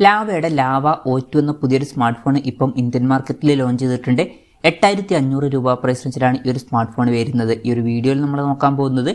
ലാവയുടെ lava O2 എന്ന പുതിയൊരു smart phone ഇപ്പം ഇന്ത്യൻ മാർക്കറ്റിൽ ലോഞ്ച് ചെയ്തിട്ടുണ്ട്. 8500 രൂപ പ്രൈസ് റേഞ്ചിലാണ് ഈ ഒരു സ്മാർട്ട് ഫോൺ വരുന്നത്. ഈ ഒരു വീഡിയോയിൽ നമ്മൾ നോക്കാൻ പോകുന്നത്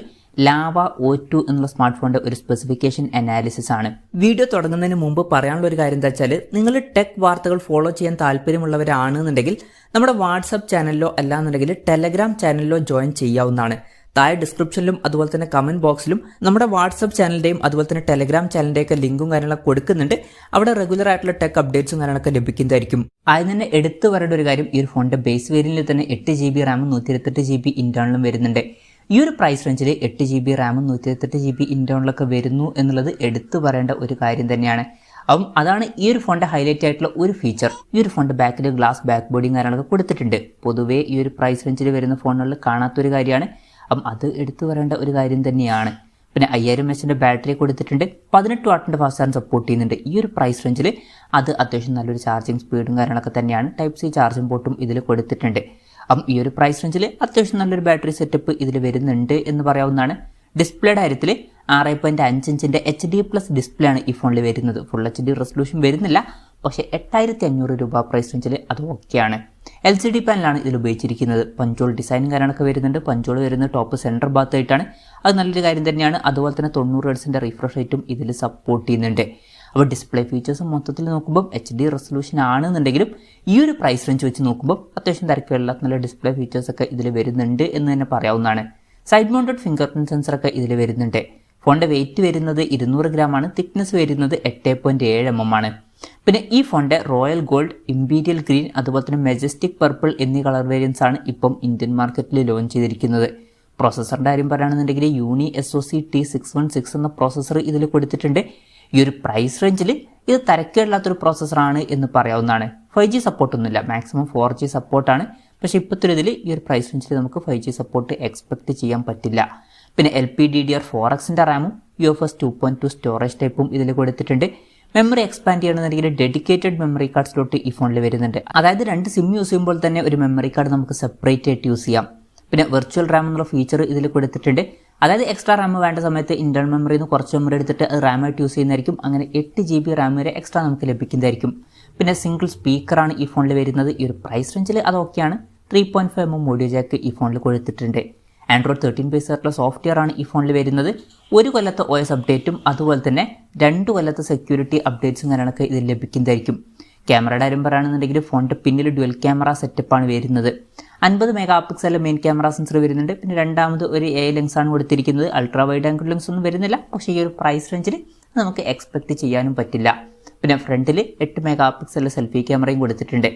ലാവ O2 എന്നുള്ള സ്മാർട്ട് ഫോണിന്റെ ഒരു സ്പെസിഫിക്കേഷൻ അനാലിസിസ് ആണ്. വീഡിയോ തുടങ്ങുന്നതിന് മുമ്പ് പറയാനുള്ള ഒരു കാര്യം എന്താ വെച്ചാൽ, നിങ്ങൾ ടെക് വാർത്തകൾ ഫോളോ ചെയ്യാൻ താല്പര്യമുള്ളവരാണെന്നുണ്ടെങ്കിൽ നമ്മുടെ വാട്സ്ആപ്പ് ചാനലിലോ അല്ലാന്നുണ്ടെങ്കിൽ ടെലഗ്രാം ചാനലിലോ ജോയിൻ ചെയ്യാവുന്നതാണ്. താഴെ ഡിസ്ക്രിപ്ഷനിലും അതുപോലെ തന്നെ കമന്റ് ബോക്സിലും നമ്മുടെ വാട്സ്ആപ്പ് ചാനലിന്റെയും അതുപോലെ തന്നെ ടെലഗ്രാം ചാനലിന്റെയൊക്കെ ലിങ്കും കാര്യങ്ങളൊക്കെ കൊടുക്കുന്നുണ്ട്. അവിടെ റെഗുലർ ആയിട്ടുള്ള ടെക് അപ്ഡേറ്റ്സും കാര്യങ്ങളൊക്കെ ലഭിക്കുന്നതായിരിക്കും. ആദ്യം തന്നെ എടുത്തു പറയേണ്ട ഒരു കാര്യം, ഈ ഒരു ഫോണിന്റെ ബേസ് വേരിയന്റിൽ തന്നെ 8GB റാമും 128GB ഇന്റേണലും വരുന്നുണ്ട്. ഈ ഒരു പ്രൈസ് റേഞ്ചിൽ 8GB റാമും 128GB ഇന്റേണലൊക്കെ വരുന്നു എന്നുള്ളത് എടുത്തു പറയേണ്ട ഒരു കാര്യം തന്നെയാണ്. അപ്പം അതാണ് ഈ ഒരു ഫോണിന്റെ ഹൈലൈറ്റ് ആയിട്ടുള്ള ഒരു ഫീച്ചർ. ഈ ഒരു ഫോണിന്റെ ബാക്കിൽ ഗ്ലാസ് ബാക്ക് ബോഡിയും കാര്യങ്ങളൊക്കെ കൊടുത്തിട്ടുണ്ട്. പൊതുവേ ഈ ഒരു പ്രൈസ് റേഞ്ചിൽ വരുന്ന ഫോണുകളിൽ കാണാത്തൊരു കാര്യമാണ്. അപ്പം അത് എടുത്തു പറയേണ്ട ഒരു കാര്യം തന്നെയാണ്. പിന്നെ 5000 mAh ബാറ്ററി കൊടുത്തിട്ടുണ്ട്. 18 വാട്ടിന്റെ ഫാസ്റ്റ് ചാർജ് സപ്പോർട്ട് ചെയ്യുന്നുണ്ട്. ഈ ഒരു പ്രൈസ് റേഞ്ചിൽ അത് അത്യാവശ്യം നല്ലൊരു ചാർജിങ് സ്പീഡും കാര്യങ്ങളൊക്കെ തന്നെയാണ്. Type-C ചാർജിംഗ് പോർട്ടും ഇതിൽ കൊടുത്തിട്ടുണ്ട്. അപ്പം ഈ ഒരു പ്രൈസ് റേഞ്ചിൽ അത്യാവശ്യം നല്ലൊരു ബാറ്ററി സെറ്റപ്പ് ഇതിൽ വരുന്നുണ്ട് എന്ന് പറയാവുന്നതാണ്. ഡിസ്പ്ലേയുടെ കാര്യത്തിൽ 6.5 ഇഞ്ചിന്റെ HD+ ഡിസ്പ്ലേ ആണ് ഈ ഫോണിൽ വരുന്നത്. ഫുൾ HD റെസൊല്യൂഷൻ വരുന്നില്ല, പക്ഷേ 8500 രൂപ പ്രൈസ് റേഞ്ചിൽ അത് ഓക്കെയാണ്. LCD പാനലാണ് ഇതിൽ ഉപയോഗിച്ചിരിക്കുന്നത്. പഞ്ചോൾ ഡിസൈനും കാര്യങ്ങളൊക്കെ വരുന്നുണ്ട്. പഞ്ചോൾ വരുന്നത് ടോപ്പ് സെൻറ്റർ ഭാഗത്തായിട്ടാണ്. അത് നല്ലൊരു കാര്യം തന്നെയാണ്. അതുപോലെ തന്നെ 90 Hz റിഫ്രഷ് റേറ്റും ഇതിൽ സപ്പോർട്ട് ചെയ്യുന്നുണ്ട്. അപ്പോൾ ഡിസ്പ്ലേ ഫീച്ചേഴ്സ് മൊത്തത്തിൽ നോക്കുമ്പോൾ HD റെസൊല്യൂഷൻ ആണെന്നുണ്ടെങ്കിലും ഈ ഒരു പ്രൈസ് റേഞ്ച് വെച്ച് നോക്കുമ്പോൾ അത്യാവശ്യം തിരക്കുള്ള നല്ല ഡിസ്പ്ലേ ഫീച്ചേഴ്സൊക്കെ ഇതിൽ വരുന്നുണ്ട് എന്ന് തന്നെ പറയാവുന്നതാണ്. സൈഡ് മൗണ്ടഡ് ഫിംഗർ പ്രിന്റ് സെൻസറൊക്കെ ഇതിൽ വരുന്നുണ്ട്. ഫോണിന്റെ വെയിറ്റ് വരുന്നത് 200 gram ആണ്. തിക്നെസ് വരുന്നത് 8.7 mm ആണ്. പിന്നെ ഈ ഫോണിന്റെ റോയൽ ഗോൾഡ്, ഇമ്പീരിയൽ ഗ്രീൻ, അതുപോലെ തന്നെ മെജസ്റ്റിക് പർപ്പിൾ എന്നീ കളർ വേരിയൻസ് ആണ് ഇപ്പം ഇന്ത്യൻ മാർക്കറ്റിൽ ലോഞ്ച് ചെയ്തിരിക്കുന്നത്. പ്രോസസ്സറിന്റെ കാര്യം പറയുകയാണെന്നുണ്ടെങ്കിൽ യൂണി SoC T616 എന്ന പ്രോസസ്സർ ഇതിൽ കൊടുത്തിട്ടുണ്ട്. ഈ ഒരു പ്രൈസ് റേഞ്ചിൽ ഇത് തരക്കേടില്ലാത്തൊരു പ്രോസസ്സറാണ് എന്ന് പറയാവുന്നതാണ്. 5G സപ്പോർട്ടൊന്നുമില്ല, മാക്സിമം 4G സപ്പോർട്ടാണ്. പക്ഷേ ഇപ്പോഴത്തെ ഇതിൽ ഈ ഒരു പ്രൈസ് റേഞ്ചിൽ നമുക്ക് 5G സപ്പോർട്ട് എക്സ്പെക്ട് ചെയ്യാൻ പറ്റില്ല. പിന്നെ LPDDR4Xന്റെ റാമും UFS 2.2 സ്റ്റോറേജ് ടൈപ്പും ഇതിൽ കൊടുത്തിട്ടുണ്ട്. മെമ്മറി എക്സ്പാൻഡ് ചെയ്യണമെന്നുണ്ടെങ്കിൽ ഡെഡിക്കേറ്റഡ് മെമ്മറി കാർഡ് സ്ലോട്ട് ഈ ഫോണിൽ വരുന്നുണ്ട്. അതായത് 2 സിം യൂസ് ചെയ്യുമ്പോൾ തന്നെ ഒരു മെമ്മറി കാർഡ് നമുക്ക് സെപ്പറേറ്റ് ആയിട്ട് യൂസ് ചെയ്യാം. പിന്നെ വെർച്വൽ റാം എന്നുള്ള ഫീച്ചർ ഇതിൽ കൊടുത്തിട്ടുണ്ട്. അതായത് എക്സ്ട്രാ റാം വേണ്ട സമയത്ത് ഇന്റേണൽ മെമ്മറിയിൽ നിന്ന് കുറച്ച് മെമ്മറി എടുത്തിട്ട് അത് റാമായിട്ട് യൂസ് ചെയ്യുന്നതായിരിക്കും. അങ്ങനെ 8GB റാം വരെ എക്സ്ട്രാ നമുക്ക് ലഭിക്കുന്നതായിരിക്കും. പിന്നെ സിംഗിൾ സ്പീക്കറാണ് ഈ ഫോണിൽ വരുന്നത്. ഈ ഒരു പ്രൈസ് റേഞ്ചിൽ അത് ഓക്കെയാണ്. 3.5 mm ഓഡിയോ ജാക്ക് ഈ ഫോണിൽ കൊടുത്തിട്ടുണ്ട്. Android 13 ബേസ് ആയിട്ടുള്ള സോഫ്റ്റ്വെയർ ആണ് ഈ ഫോണിൽ വരുന്നത്. 1 കൊല്ലത്തെ OS അപ്ഡേറ്റും അതുപോലെ തന്നെ 2 കൊല്ലത്തെ സെക്യൂരിറ്റി അപ്ഡേറ്റ്സും കാര്യങ്ങളൊക്കെ ഇതിൽ ലഭിക്കുന്നതായിരിക്കും. ക്യാമറയുടെ കാര്യം പറയുകയാണെന്നുണ്ടെങ്കിൽ ഫോണിന്റെ പിന്നിൽ ഡ്യുവൽ ക്യാമറ സെറ്റപ്പാണ് വരുന്നത്. 50 MP മെയിൻ ക്യാമറ സെൻസർ വരുന്നുണ്ട്. പിന്നെ രണ്ടാമത് ഒരു AI ലെൻസ് ആണ് കൊടുത്തിരിക്കുന്നത്. അൾട്രാ വൈഡ് ആംഗിൾ ലെൻസ് ഒന്നും വരുന്നില്ല, പക്ഷേ ഈ ഒരു പ്രൈസ് റേഞ്ചിൽ നമുക്ക് എക്സ്പെക്ട് ചെയ്യാനും പറ്റില്ല. പിന്നെ ഫ്രണ്ടിൽ 8 MP സെൽഫി ക്യാമറയും കൊടുത്തിട്ടുണ്ട്.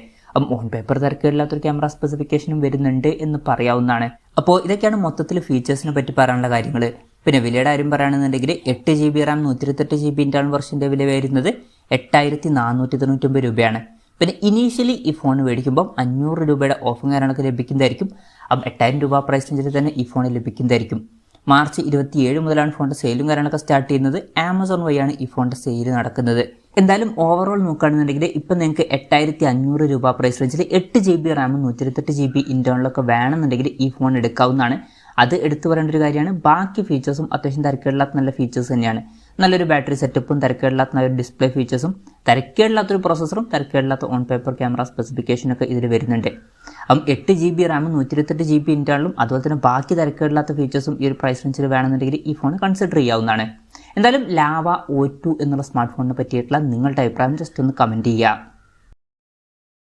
ഓൺ പേപ്പർ തിരക്കില്ലാത്തൊരു ക്യാമറ സ്പെസിഫിക്കേഷനും വരുന്നുണ്ട് എന്ന് പറയാവുന്നതാണ്. അപ്പോൾ ഇതൊക്കെയാണ് മൊത്തത്തിൽ ഫീച്ചേഴ്സിനെ പറ്റി പറയാനുള്ള കാര്യങ്ങൾ. പിന്നെ വിലയുടെ കാര്യം പറയുകയാണെന്നുണ്ടെങ്കിൽ 8GB റാം 128GB ഇന്റേണൽ വെർഷന്റെ വില വരുന്നത് 8499 രൂപയാണ്. പിന്നെ ഇനീഷ്യലി ഈ ഫോൺ മേടിക്കുമ്പോൾ 500 രൂപയുടെ ഓഫും കാര്യങ്ങളൊക്കെ ലഭിക്കുന്നതായിരിക്കും. അപ്പം 8000 രൂപ പ്രൈസ് റേഞ്ചിൽ തന്നെ ഈ ഫോൺ ലഭിക്കുന്നതായിരിക്കും. മാർച്ച് 27 മുതലാണ് ഫോണിന്റെ സെയിലും കാര്യങ്ങളൊക്കെ സ്റ്റാർട്ട് ചെയ്യുന്നത്. ആമസോൺ വഴിയാണ് ഈ ഫോണിന്റെ സെയിൽ നടക്കുന്നത്. എന്തായാലും ഓവറോൾ നോക്കുകയാണെന്നുണ്ടെങ്കിൽ ഇപ്പം നിങ്ങൾക്ക് 8500 രൂപ പ്രൈസ് റേഞ്ചിൽ 8GB റാമും 128GB ഇന്റേണലൊക്കെ വേണമെന്നുണ്ടെങ്കിൽ ഈ ഫോൺ എടുക്കാവുന്നതാണ്. അത് എടുത്തു പറയേണ്ട ഒരു കാര്യമാണ്. ബാക്കി ഫീച്ചേഴ്സും അത്യാവശ്യം തിരക്കേടില്ലാത്ത നല്ല ഫീച്ചേഴ്സ് തന്നെയാണ്. നല്ലൊരു ബാറ്ററി സെറ്റപ്പും തിരക്കേടില്ലാത്ത നല്ലൊരു ഡിസ്പ്ലേ ഫീച്ചേഴ്സും തിരക്കേടില്ലാത്തൊരു പ്രോസസ്സറും തിരക്കേടില്ലാത്ത ഓൺ പേപ്പർ ക്യാമറ സ്പെസിഫിക്കേഷനൊക്കെ ഇതിൽ വരുന്നുണ്ട്. അപ്പം 8GB റാമും 128GB ഇന്റേണലും അതുപോലെ തന്നെ ബാക്കി തിരക്കേടില്ലാത്ത ഫീച്ചേഴ്സും ഈ ഒരു പ്രൈസ് റേഞ്ചിൽ വേണമെന്നുണ്ടെങ്കിൽ ഈ ഫോൺ കൺസിഡർ ചെയ്യാവുന്നതാണ്. എന്തായാലും ലാവ O2 എന്നുള്ള സ്മാർട്ട് ഫോണിനെ പറ്റിയിട്ടുള്ള നിങ്ങളുടെ അഭിപ്രായം ജസ്റ്റ് ഒന്ന് കമൻറ്റ് ചെയ്യുക.